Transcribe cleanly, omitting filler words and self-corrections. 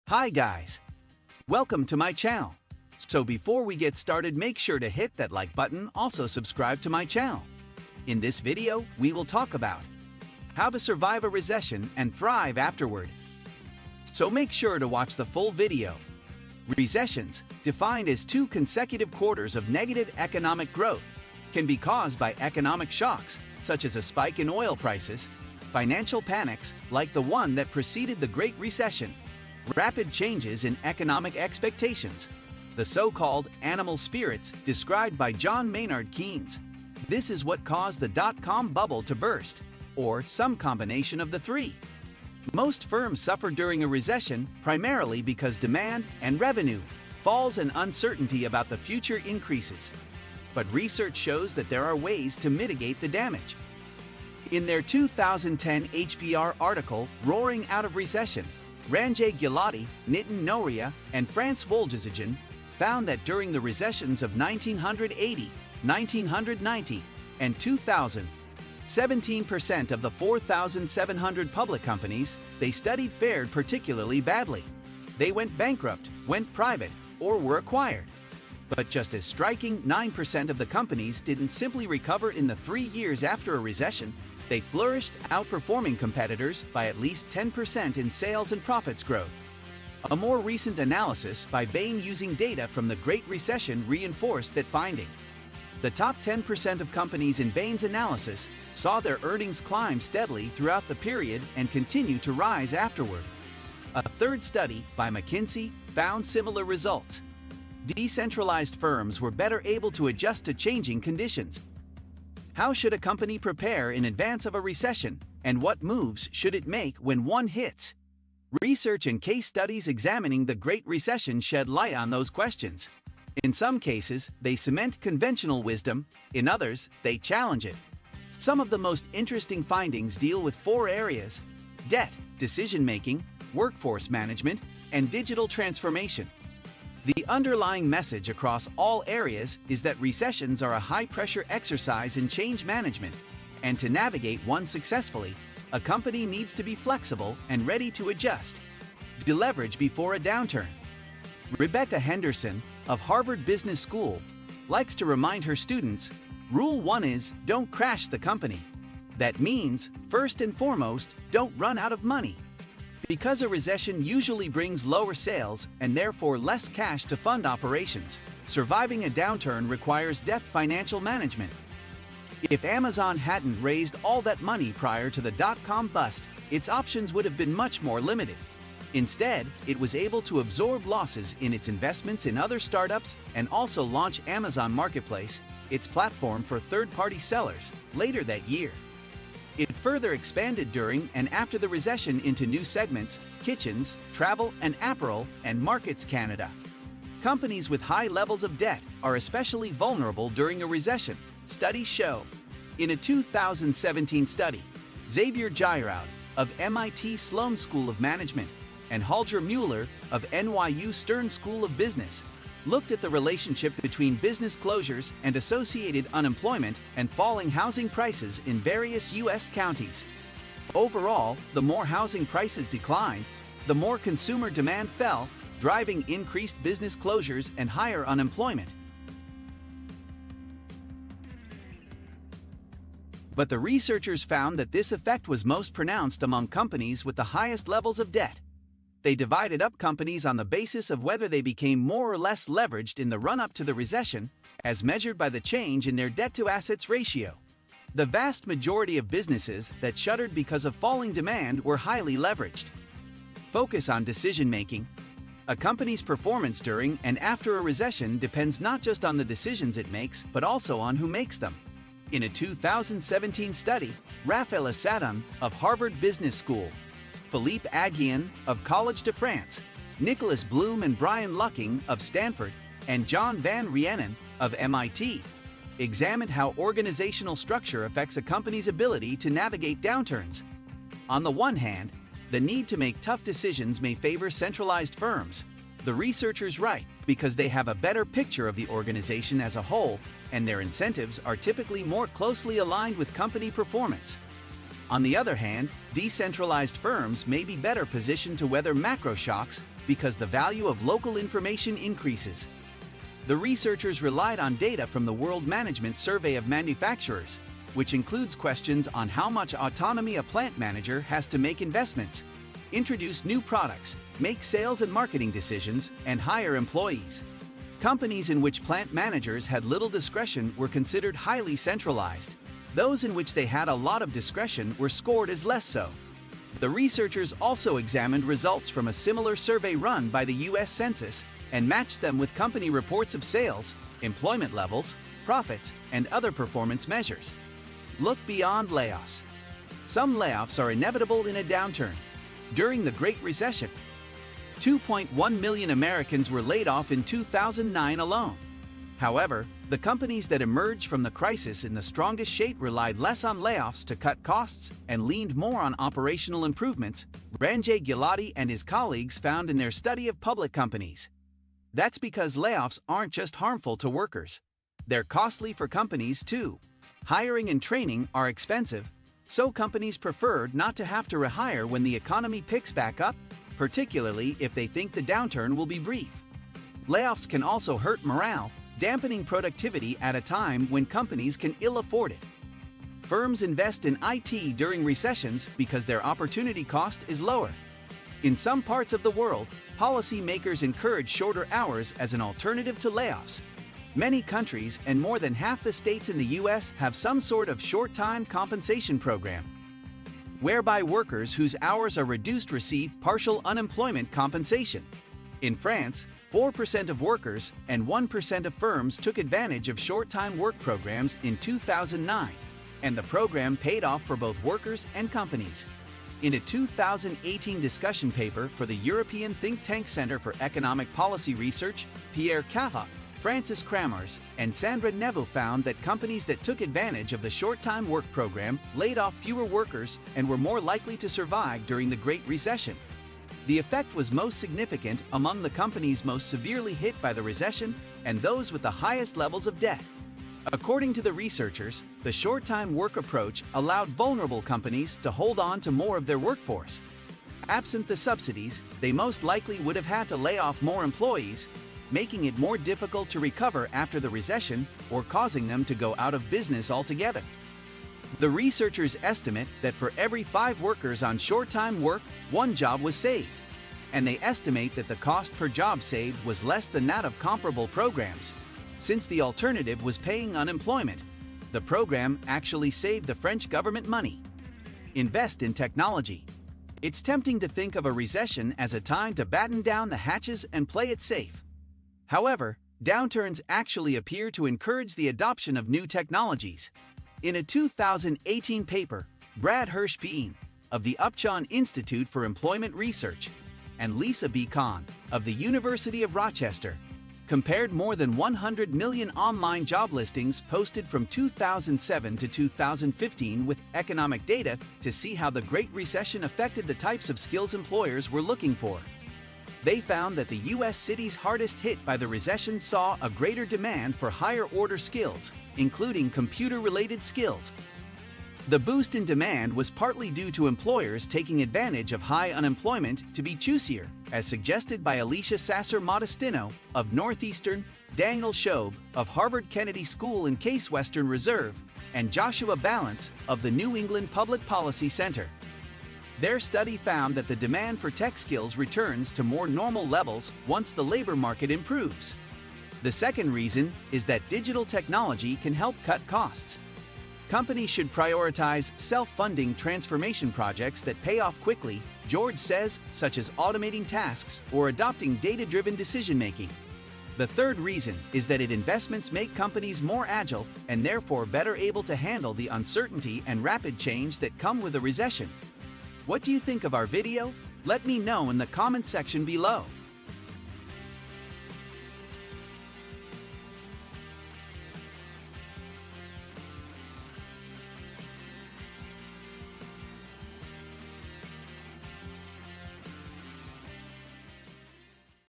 Hi guys! Welcome to my channel. So before we get started, make sure to hit that like button, also subscribe to my channel. In this video, we will talk about how to survive a recession and thrive afterward. So make sure to watch the full video. Recessions, defined as 2 consecutive quarters of negative economic growth, can be caused by economic shocks, such as a spike in oil prices, financial panics like the one that preceded the Great Recession, rapid changes in economic expectations, the so-called animal spirits described by Maynard Keynes. This is what caused the dot-com bubble to burst, or some combination of the three. Most firms suffer during a recession primarily because demand and revenue falls and uncertainty about the future increases. But research shows that there are ways to mitigate the damage. In their 2010 HBR article, Roaring Out of Recession, Ranjay Gulati, Nitin Nohria, and France Wolgezijan found that during the recessions of 1980, 1990, and 2000, 17% of the 4,700 public companies they studied fared particularly badly. They went bankrupt, went private, or were acquired. But just as striking, 9% of the companies didn't simply recover in the 3 years after a recession. They flourished, outperforming competitors by at least 10% in sales and profits growth. A more recent analysis by Bain using data from the Great Recession reinforced that finding. The top 10% of companies in Bain's analysis saw their earnings climb steadily throughout the period and continue to rise afterward. A third study by McKinsey found similar results. Decentralized firms were better able to adjust to changing conditions. How should a company prepare in advance of a recession, and what moves should it make when one hits? Research and case studies examining the Great Recession shed light on those questions. In some cases, they cement conventional wisdom, in others, they challenge it. Some of the most interesting findings deal with 4 areas: debt, decision-making, workforce management, and digital transformation. The underlying message across all areas is that recessions are a high-pressure exercise in change management, and to navigate one successfully, a company needs to be flexible and ready to adjust. Deleverage before a downturn. Rebecca Henderson, of Harvard Business School, likes to remind her students, Rule 1 is, don't crash the company. That means, first and foremost, don't run out of money. Because a recession usually brings lower sales and therefore less cash to fund operations, surviving a downturn requires deft financial management. If Amazon hadn't raised all that money prior to the dot-com bust, its options would have been much more limited. Instead, it was able to absorb losses in its investments in other startups and also launch Amazon Marketplace, its platform for third-party sellers, later that year. It further expanded during and after the recession into new segments: kitchens, travel and apparel, and markets Canada. Companies with high levels of debt are especially vulnerable during a recession, studies show. In a 2017 study, Xavier Giraud of MIT Sloan School of Management and Holger Mueller of NYU Stern School of Business looked at the relationship between business closures and associated unemployment and falling housing prices in various U.S. counties. Overall, the more housing prices declined, the more consumer demand fell, driving increased business closures and higher unemployment. But the researchers found that this effect was most pronounced among companies with the highest levels of debt. They divided up companies on the basis of whether they became more or less leveraged in the run-up to the recession, as measured by the change in their debt-to-assets ratio. The vast majority of businesses that shuttered because of falling demand were highly leveraged. Focus on decision-making. A company's performance during and after a recession depends not just on the decisions it makes, but also on who makes them. In a 2017 study, Raphaël Assadon of Harvard Business School, Philippe Aghion of Collège de France, Nicholas Bloom and Brian Lucking of Stanford, and John Van Rienen of MIT examined how organizational structure affects a company's ability to navigate downturns. On the one hand, the need to make tough decisions may favor centralized firms. The researchers write because they have a better picture of the organization as a whole, and their incentives are typically more closely aligned with company performance. On the other hand, decentralized firms may be better positioned to weather macro shocks because the value of local information increases. The researchers relied on data from the World Management Survey of Manufacturers, which includes questions on how much autonomy a plant manager has to make investments, introduce new products, make sales and marketing decisions, and hire employees. Companies in which plant managers had little discretion were considered highly centralized. Those in which they had a lot of discretion were scored as less so. The researchers also examined results from a similar survey run by the U.S. Census and matched them with company reports of sales, employment levels, profits, and other performance measures. Look beyond layoffs. Some layoffs are inevitable in a downturn. During the Great Recession, 2.1 million Americans were laid off in 2009 alone. However, the companies that emerged from the crisis in the strongest shape relied less on layoffs to cut costs and leaned more on operational improvements, Ranjay Giladi and his colleagues found in their study of public companies. That's because layoffs aren't just harmful to workers. They're costly for companies too. Hiring and training are expensive, so companies prefer not to have to rehire when the economy picks back up, particularly if they think the downturn will be brief. Layoffs can also hurt morale, dampening productivity at a time when companies can ill afford it. Firms invest in IT during recessions because their opportunity cost is lower. In some parts of the world, policymakers encourage shorter hours as an alternative to layoffs. Many countries and more than half the states in the U.S. have some sort of short-time compensation program, whereby workers whose hours are reduced receive partial unemployment compensation. In France, 4% of workers and 1% of firms took advantage of short-time work programs in 2009, and the program paid off for both workers and companies. In a 2018 discussion paper for the European think tank Center for Economic Policy Research, Pierre Cahot, Francis Kramers, and Sandra Neveau found that companies that took advantage of the short-time work program laid off fewer workers and were more likely to survive during the Great Recession. The effect was most significant among the companies most severely hit by the recession and those with the highest levels of debt. According to the researchers, the short-time work approach allowed vulnerable companies to hold on to more of their workforce. Absent the subsidies, they most likely would have had to lay off more employees, making it more difficult to recover after the recession or causing them to go out of business altogether. The researchers estimate that for every 5 workers on short-time work, 1 job was saved, and they estimate that the cost per job saved was less than that of comparable programs. Since the alternative was paying unemployment, the program actually saved the French government money. Invest in technology. It's tempting to think of a recession as a time to batten down the hatches and play it safe. However, downturns actually appear to encourage the adoption of new technologies. In a 2018 paper, Brad Hirsch-Bein of the Upjohn Institute for Employment Research and Lisa B. Kahn of the University of Rochester compared more than 100 million online job listings posted from 2007 to 2015 with economic data to see how the Great Recession affected the types of skills employers were looking for. They found that the U.S. cities hardest hit by the recession saw a greater demand for higher-order skills, including computer-related skills. The boost in demand was partly due to employers taking advantage of high unemployment to be choosier, as suggested by Alicia Sasser-Modestino of Northeastern, Daniel Shobe of Harvard Kennedy School and Case Western Reserve, and Joshua Balance of the New England Public Policy Center. Their study found that the demand for tech skills returns to more normal levels once the labor market improves. The second reason is that digital technology can help cut costs. Companies should prioritize self-funding transformation projects that pay off quickly, George says, such as automating tasks or adopting data-driven decision-making. The third reason is that investments make companies more agile and therefore better able to handle the uncertainty and rapid change that come with a recession. What do you think of our video? Let me know in the comment section below.